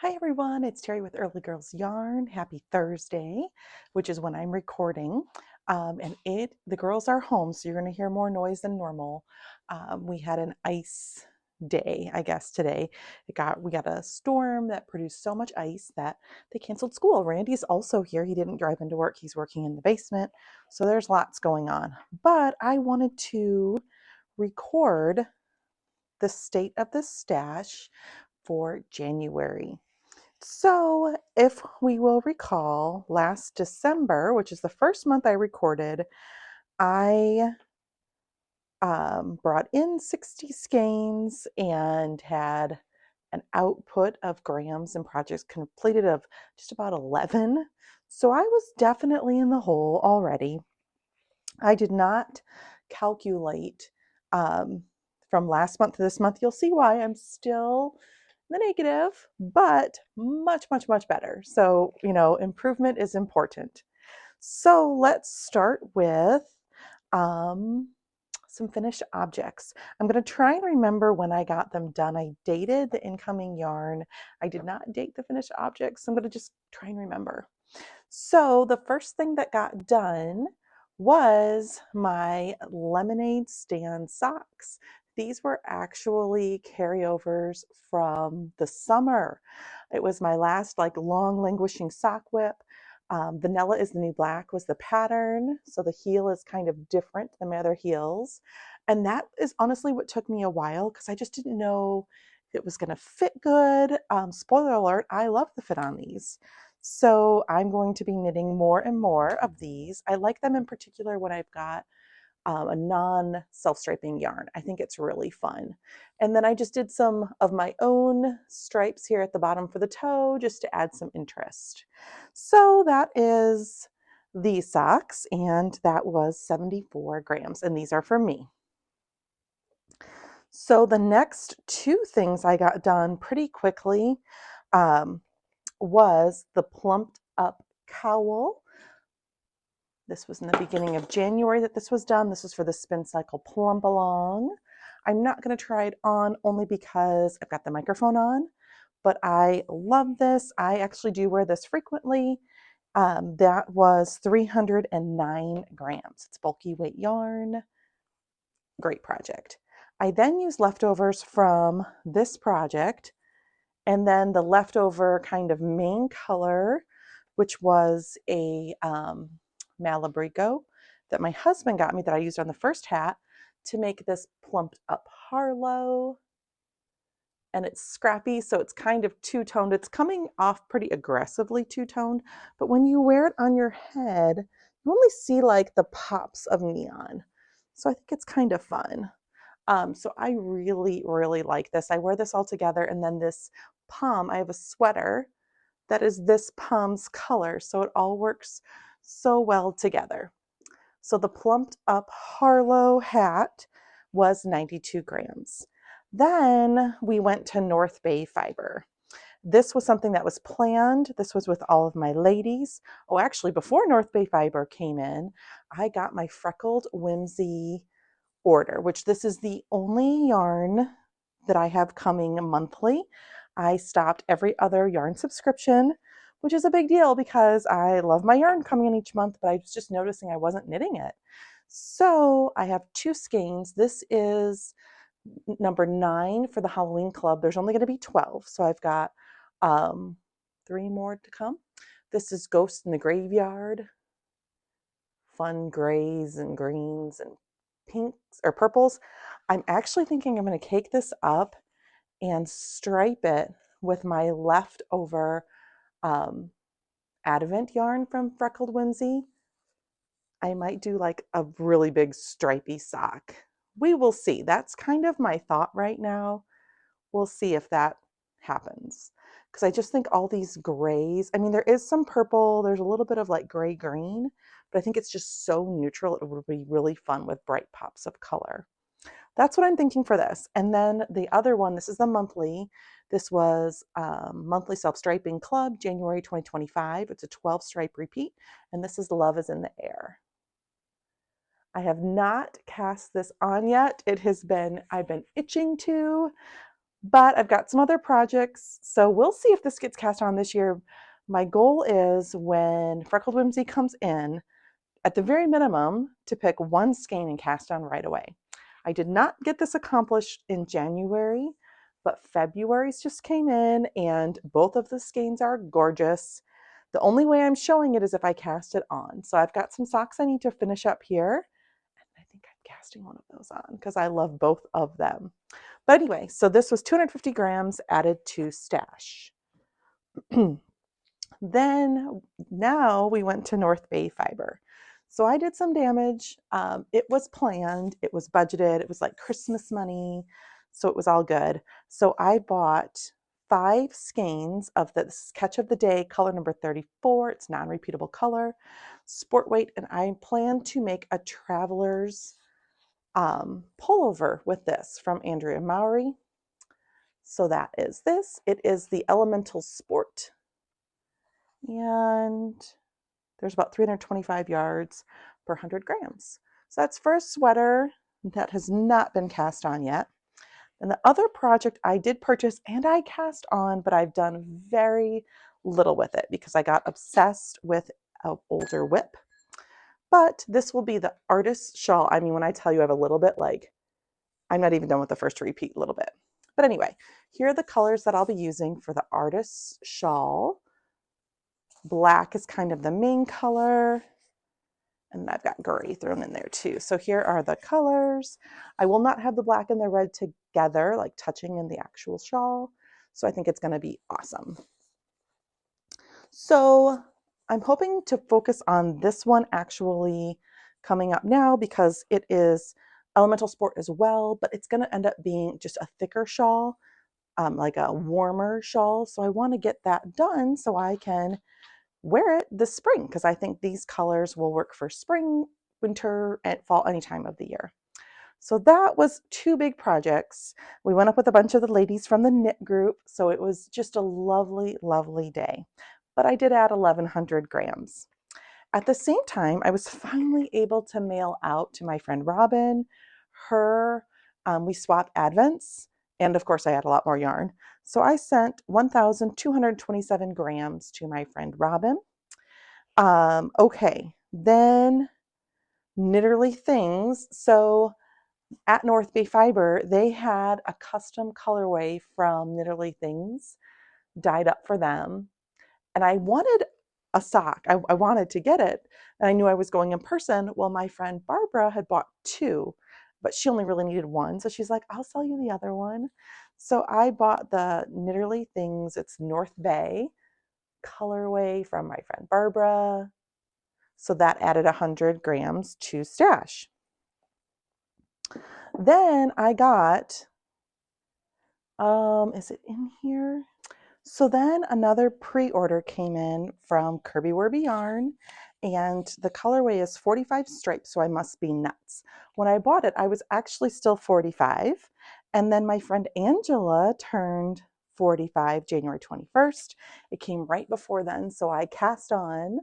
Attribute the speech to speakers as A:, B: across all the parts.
A: Hi everyone, it's Terry with Early Girls Yarn. Happy Thursday, which is when I'm recording. The girls are home, so you're going to hear more noise than normal. We had an ice day, I guess, today. We got a storm that produced so much ice that they canceled school. Randy's also here. He didn't drive into work. He's working in the basement. So there's lots going on. But I wanted to record the state of the stash for January. So, if we will recall, last December, which is the first month I recorded, I brought in 60 skeins and had an output of grams and projects completed of just about 11. So, I was definitely in the hole already. I did not calculate from last month to this month. You'll see why I'm still in the negative, but much, much, much better. So, improvement is important. So let's start with um, some finished objects. I'm going to try and remember when I got them done. I dated the incoming yarn. I did not date the finished objects. So I'm going to just try and remember. So the first thing that got done was my lemonade stand socks. These were actually carryovers from the summer. It was my last long languishing sock whip. Vanilla is the new black was the pattern. So the heel is kind of different than my other heels. And that is honestly what took me a while because I just didn't know if it was going to fit good. Spoiler alert, I love the fit on these. So I'm going to be knitting more and more of these. I like them in particular when I've got a non-self-striping yarn. I think it's really fun. And then I just did some of my own stripes here at the bottom for the toe just to add some interest. So that is these socks, and that was 74 grams, and these are for me. So the next two things I got done pretty quickly was the plumped up cowl. This was in the beginning of January that this was done. This is for the Spin Cycle Plump Along. I'm not going to try it on only because I've got the microphone on, but I love this. I actually do wear this frequently. That was 309 grams. It's bulky weight yarn. Great project. I then used leftovers from this project and then the leftover kind of main color, which was a Malabrigo that my husband got me that I used on the first hat to make this plumped up Harlow. And it's scrappy, so it's kind of two-toned. It's coming off pretty aggressively two-toned, but when you wear it on your head, you only see like the pops of neon. So I think it's kind of fun. So I really, really like this. I wear this all together, and then this pom, I have a sweater that is this pom's color, so it all works so well together. So the plumped up Harlow hat was 92 grams. Then we went to North Bay Fiber. This was something that was planned. This was with all of my ladies. Oh, actually, before North Bay Fiber came in, I got my Freckled Whimsy order, which this is the only yarn that I have coming monthly. I stopped every other yarn subscription, which is a big deal because I love my yarn coming in each month, but I was just noticing I wasn't knitting it. So I have two skeins. This is number 9 for the Halloween Club. There's only going to be 12, so I've got 3 more to come. This is Ghost in the Graveyard. Fun grays and greens and pinks or purples. I'm actually thinking I'm going to cake this up and stripe it with my leftover Advent yarn from Freckled Whimsy. I might do like a really big stripy sock. We will see. That's kind of my thought right now. We'll see if that happens. Because I just think all these grays, I mean, there is some purple, there's a little bit of like gray green, but I think it's just so neutral. It would be really fun with bright pops of color. That's what I'm thinking for this. And then the other one, this is the monthly. This was Monthly Self-Striping Club, January 2025. It's a 12 stripe repeat. And this is Love is in the Air. I have not cast this on yet. I've been itching to. But I've got some other projects, so we'll see if this gets cast on this year. My goal is when Freckled Whimsy comes in, at the very minimum, to pick one skein and cast on right away. I did not get this accomplished in January, but February's just came in and both of the skeins are gorgeous. The only way I'm showing it is if I cast it on. So I've got some socks I need to finish up here. I think I'm casting one of those on because I love both of them. But anyway, so this was 250 grams added to stash. Then now we went to North Bay Fiber. So I did some damage. It was planned, it was budgeted, it was like Christmas money. So it was all good. So I bought 5 skeins of this Catch of the Day, color number 34. It's non-repeatable color, sport weight, and I plan to make a traveler's pullover with this from Andrea Mowry. So that is this. It is the Elemental Sport. And there's about 325 yards per 100 grams. So that's for a sweater that has not been cast on yet. And the other project I did purchase and I cast on, but I've done very little with it because I got obsessed with an older whip. But this will be the artist's shawl. I mean, when I tell you I have a little bit, like, I'm not even done with the first repeat, a little bit. But anyway, here are the colors that I'll be using for the artist's shawl. Black is kind of the main color. And I've got gray thrown in there too. So here are the colors. I will not have the black and the red together, like touching in the actual shawl. So I think it's going to be awesome. So I'm hoping to focus on this one actually coming up now because it is Elemental Sport as well, but it's going to end up being just a thicker shawl, like a warmer shawl. So I want to get that done so I can wear it this spring because I think these colors will work for spring, winter, and fall, any time of the year. So that was 2 big projects. We went up with a bunch of the ladies from the knit group, so it was just a lovely, lovely day. But I did add 1,100 grams. At the same time, I was finally able to mail out to my friend Robin. We swapped advents, and of course I had a lot more yarn. So I sent 1,227 grams to my friend Robin. Okay, then Knitterly Things. So at North Bay Fiber, they had a custom colorway from Knitterly Things dyed up for them. And I wanted a sock. I wanted to get it. And I knew I was going in person. Well, my friend Barbara had bought 2, but she only really needed 1. So she's like, I'll sell you the other one. So I bought the Knitterly Things. It's North Bay colorway from my friend Barbara. So that added 100 grams to stash. Then I got, is it in here? So then another pre-order came in from Earleygirlsyarn, and the colorway is 45 stripes, so I must be nuts. When I bought it, I was actually still 45, and then my friend Angela turned 45 January 21st. It came right before then, so I cast on.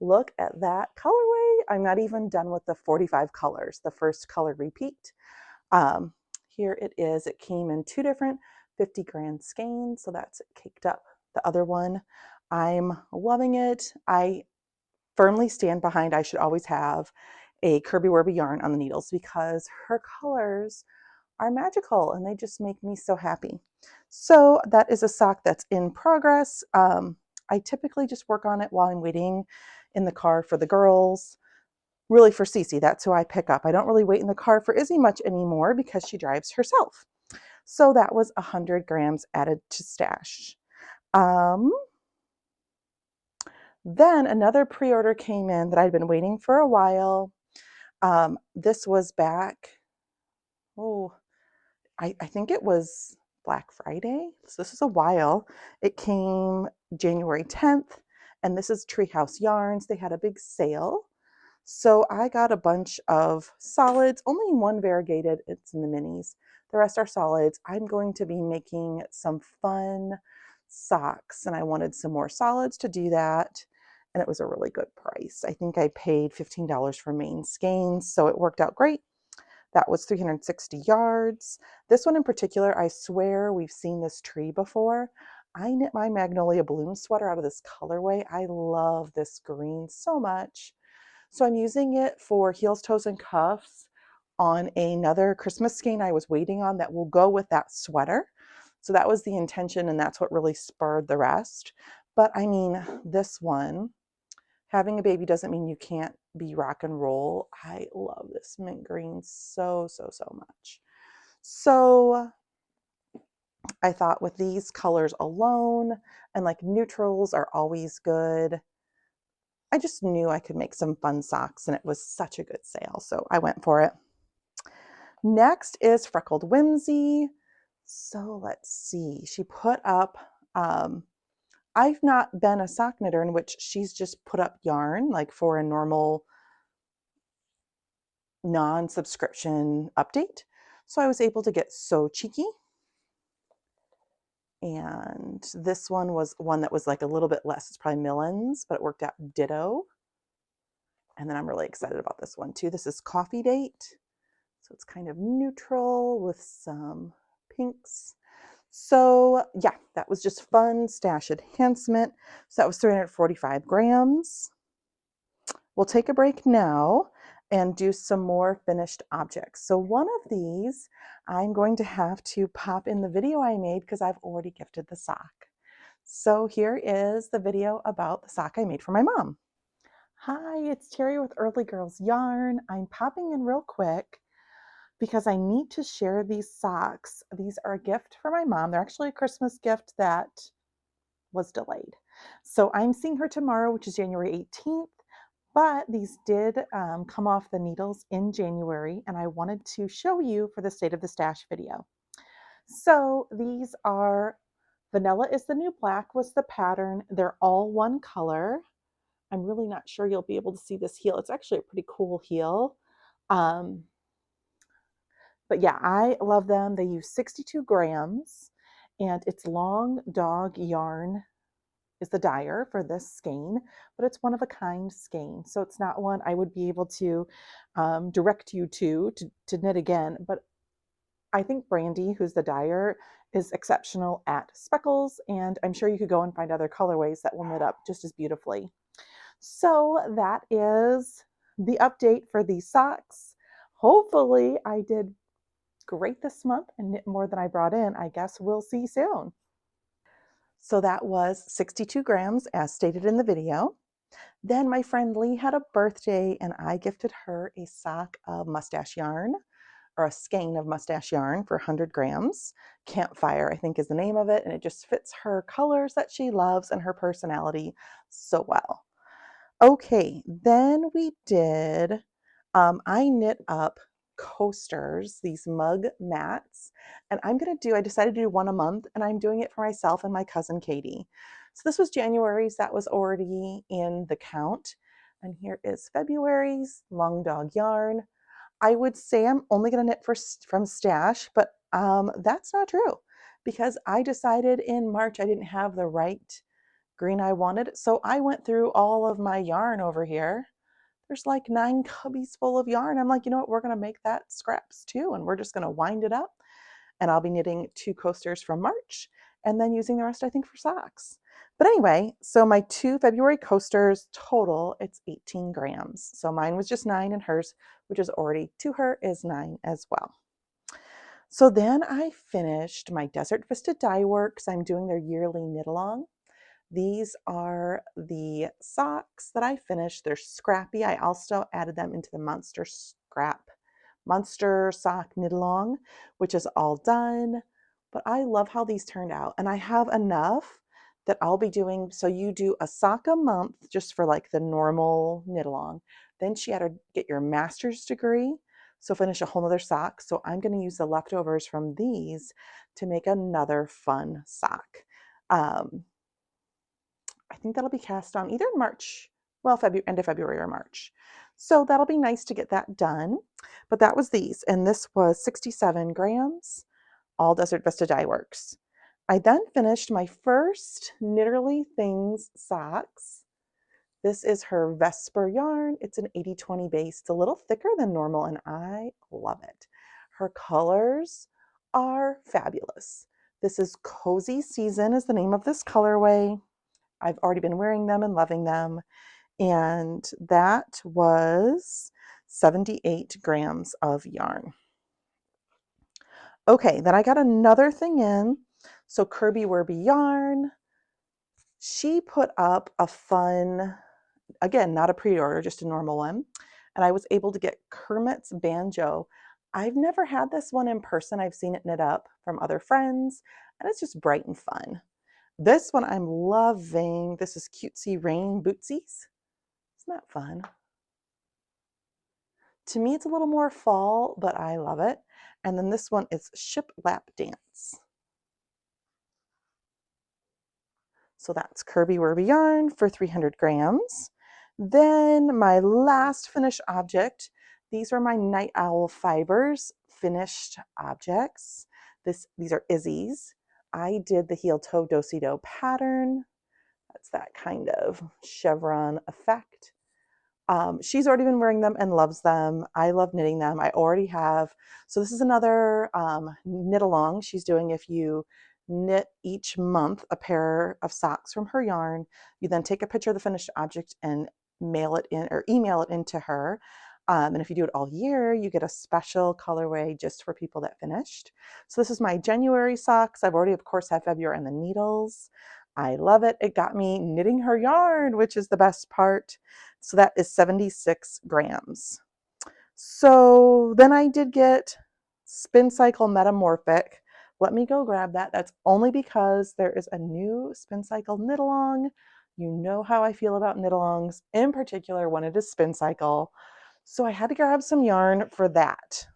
A: Look at that colorway. I'm not even done with the 45 colors, the first color repeat. Here it is. It came in 2 different 50-gram skeins, so that's caked up the other one. I'm loving it. I firmly stand behind I should always have a Earleygirlsyarn on the needles because her colors are magical and they just make me so happy. So that is a sock that's in progress. I typically just work on it while I'm waiting in the car for the girls. Really for Cece, that's who I pick up. I don't really wait in the car for Izzy much anymore because she drives herself. So that was 100 grams added to stash. Then another pre-order came in that I'd been waiting for a while. This was back, I think it was Black Friday. So this is a while. It came January 10th, and this is Treehouse Yarns. They had a big sale. So I got a bunch of solids, only 1 variegated, it's in the minis. The rest are solids. I'm going to be making some fun socks, and I wanted some more solids to do that. And it was a really good price. I think I paid $15 for main skeins, so it worked out great. That was 360 yards. This one in particular, I swear we've seen this tree before. I knit my Magnolia Bloom sweater out of this colorway. I love this green so much. So I'm using it for heels, toes, and cuffs on another Christmas skein I was waiting on that will go with that sweater. So that was the intention, and that's what really spurred the rest. But I mean, this one, having a baby doesn't mean you can't be rock and roll. I love this mint green so, so, so much. So I thought with these colors alone, and like neutrals are always good, I just knew I could make some fun socks, and it was such a good sale, so I went for it. Next is Freckled Whimsy. So let's see, she put up, I've not been a sock knitter in which she's just put up yarn like for a normal non-subscription update. So I was able to get So Cheeky. And this one was one that was like a little bit less, it's probably Millens, but it worked out ditto. And then I'm really excited about this one too. This is Coffee Date. So it's kind of neutral with some pinks. So yeah, that was just fun stash enhancement. So that was 345 grams. We'll take a break now and do some more finished objects. So one of these I'm going to have to pop in the video I made because I've already gifted the sock. So here is the video about the sock I made for my mom. Hi, it's Terry with Early Girls Yarn. I'm popping in real quick because I need to share these socks. These are a gift for my mom. They're actually a Christmas gift that was delayed. So I'm seeing her tomorrow, which is January 18th, but these did come off the needles in January, and I wanted to show you for the State of the Stash video. So these are Vanilla is the New Black was the pattern. They're all one color. I'm really not sure you'll be able to see this heel. It's actually a pretty cool heel. But yeah, I love them. They use 62 grams, and it's long dog yarn is the dyer for this skein, but it's one of a kind skein. So it's not one I would be able to direct you to knit again. But I think Brandy, who's the dyer, is exceptional at speckles, and I'm sure you could go and find other colorways that will knit up just as beautifully. So that is the update for these socks. Hopefully I did great this month and knit more than I brought in. I guess we'll see soon. So that was 62 grams as stated in the video. Then my friend Lee had a birthday and I gifted her a sock of mustache yarn, or a skein of mustache yarn for 100 grams. Campfire, I think is the name of it, and it just fits her colors that she loves and her personality so well. Okay, then we did, I knit up coasters, these mug mats, and I decided to do one a month, and I'm doing it for myself and my cousin Katie. So this was January's, that was already in the count. And here is February's long dog yarn. I would say I'm only going to knit from stash, but that's not true because I decided in March I didn't have the right green I wanted. So I went through all of my yarn over here. There's like 9 cubbies full of yarn. I'm like, you know what? We're going to make that scraps too. And we're just going to wind it up. And I'll be knitting 2 coasters from March and then using the rest, I think, for socks. But anyway, so my 2 February coasters total, it's 18 grams. So mine was just 9 and hers, which is already to her, is 9 as well. So then I finished my Desert Vista Dye Works. I'm doing their yearly knit along. These are the socks that I finished. They're scrappy. I also added them into the Monster Sock Knit Along, which is all done. But I love how these turned out. And I have enough that I'll be doing, so you do a sock a month just for like the normal knit along. Then she had to get your master's degree, so finish a whole nother sock. So I'm going to use the leftovers from these to make another fun sock. I think that'll be cast on either in March, well, end of February or March. So that'll be nice to get that done. But that was these, and this was 67 grams, all Desert Vista Dye Works. I then finished my first Knitterly Things socks. This is her Vesper yarn. It's an 80/20 base. It's a little thicker than normal and I love it. Her colors are fabulous. This is Cozy Season is the name of this colorway. I've already been wearing them and loving them. And that was 78 grams of yarn. Okay, then I got another thing in. So Kirby Werby Yarn, she put up a fun, again, not a pre-order, just a normal one. And I was able to get Kermit's Banjo. I've never had this one in person. I've seen it knit up from other friends, and it's just bright and fun. This one I'm loving. This is Cutesy Rain Bootsies. Isn't that fun? To me, it's a little more fall, but I love it. And then this one is Ship Lap Dance. So that's Kirby Werby yarn for 300 grams. Then my last finished object, these are my Night Owl Fibers finished objects. These are Izzy's. I did the heel toe do-si-do pattern. That's that kind of chevron effect. She's already been wearing them and loves them. I love knitting them. I already have. So this is another knit along she's doing. If you knit each month a pair of socks from her yarn, you then take a picture of the finished object and mail it in or email it into her. And if you do it all year, you get a special colorway just for people that finished. So this is my January socks. I've already, of course, have February and the needles. I love it. It got me knitting her yarn, which is the best part. So that is 76 grams. So then I did get Spin Cycle Metamorphic. Let me go grab that. That's only because there is a new Spin Cycle knit along. You know how I feel about knit alongs, in particular when it is Spin Cycle. So I had to grab some yarn for that.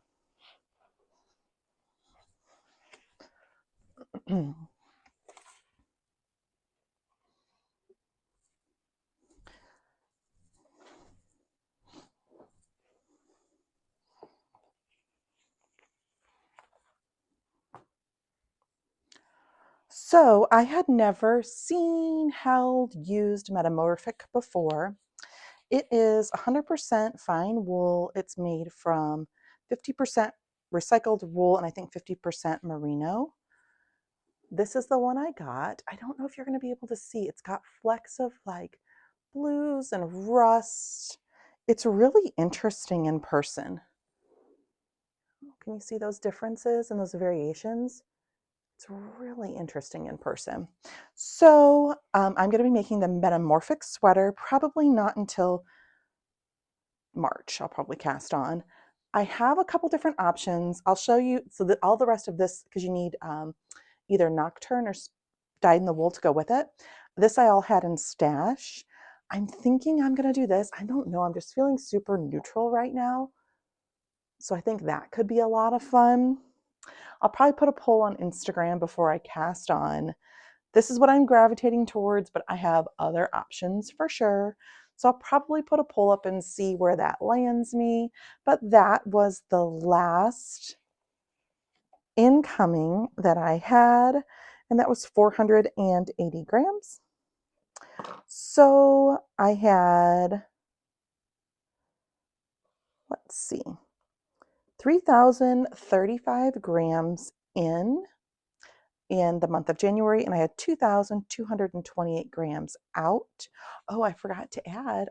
A: So I had never seen, held, used Metamorphic before. It is 100% fine wool. It's made from 50% recycled wool and I think 50% merino. This is the one I got. I don't know if you're going to be able to see. It's got flecks of like blues and rust. It's really interesting in person. Can you see those differences and those variations? It's really interesting in person. So I'm going to be making the Metamorphic sweater, probably not until March. I'll probably cast on. I have a couple different options. I'll show you, so that all the rest of this, because you need either Nocturne or dyed in the wool to go with it. This I all had in stash. I'm thinking I'm going to do this. I don't know. I'm just feeling super neutral right now. So I think that could be a lot of fun. I'll probably put a poll on Instagram before I cast on. This is what I'm gravitating towards, but I have other options for sure. So I'll probably put a poll up and see where that lands me. But that was the last incoming that I had, and that was 480 grams. So I had, let's see, 3,035 grams in the month of January, and I had 2,228 grams out. Oh, I forgot to add,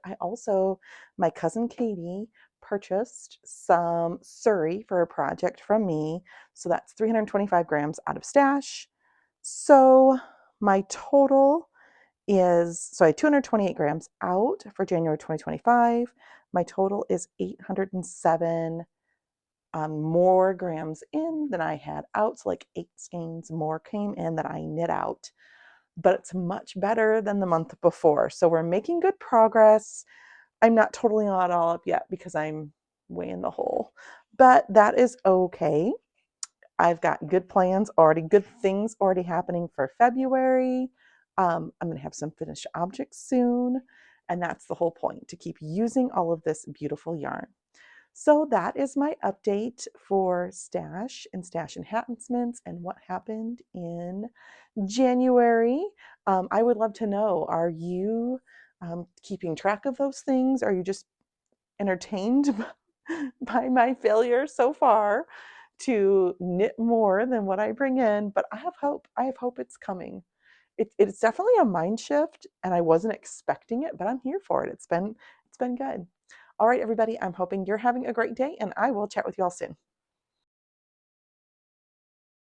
A: my cousin Katie purchased some Surrey for a project from me. So that's 325 grams out of stash. So my total is, so I had 228 grams out for January 2025. My total is 807 more grams in than I had out. So like 8 skeins more came in that I knit out, but it's much better than the month before. So we're making good progress. I'm not totally not all up yet because I'm way in the hole, but that is okay. I've got good plans already, good things already happening for February. I'm going to have some finished objects soon. And that's the whole point, to keep using all of this beautiful yarn. So that is my update for Stash and Stash enhancements and what happened in January. I would love to know, are you keeping track of those things? Are you just entertained by my failure so far to knit more than what I bring in? But I have hope. I have hope it's coming. It's definitely a mind shift, and I wasn't expecting it, but I'm here for it. It's been good. All right, everybody, I'm hoping you're having a great day, and I will chat with you all soon.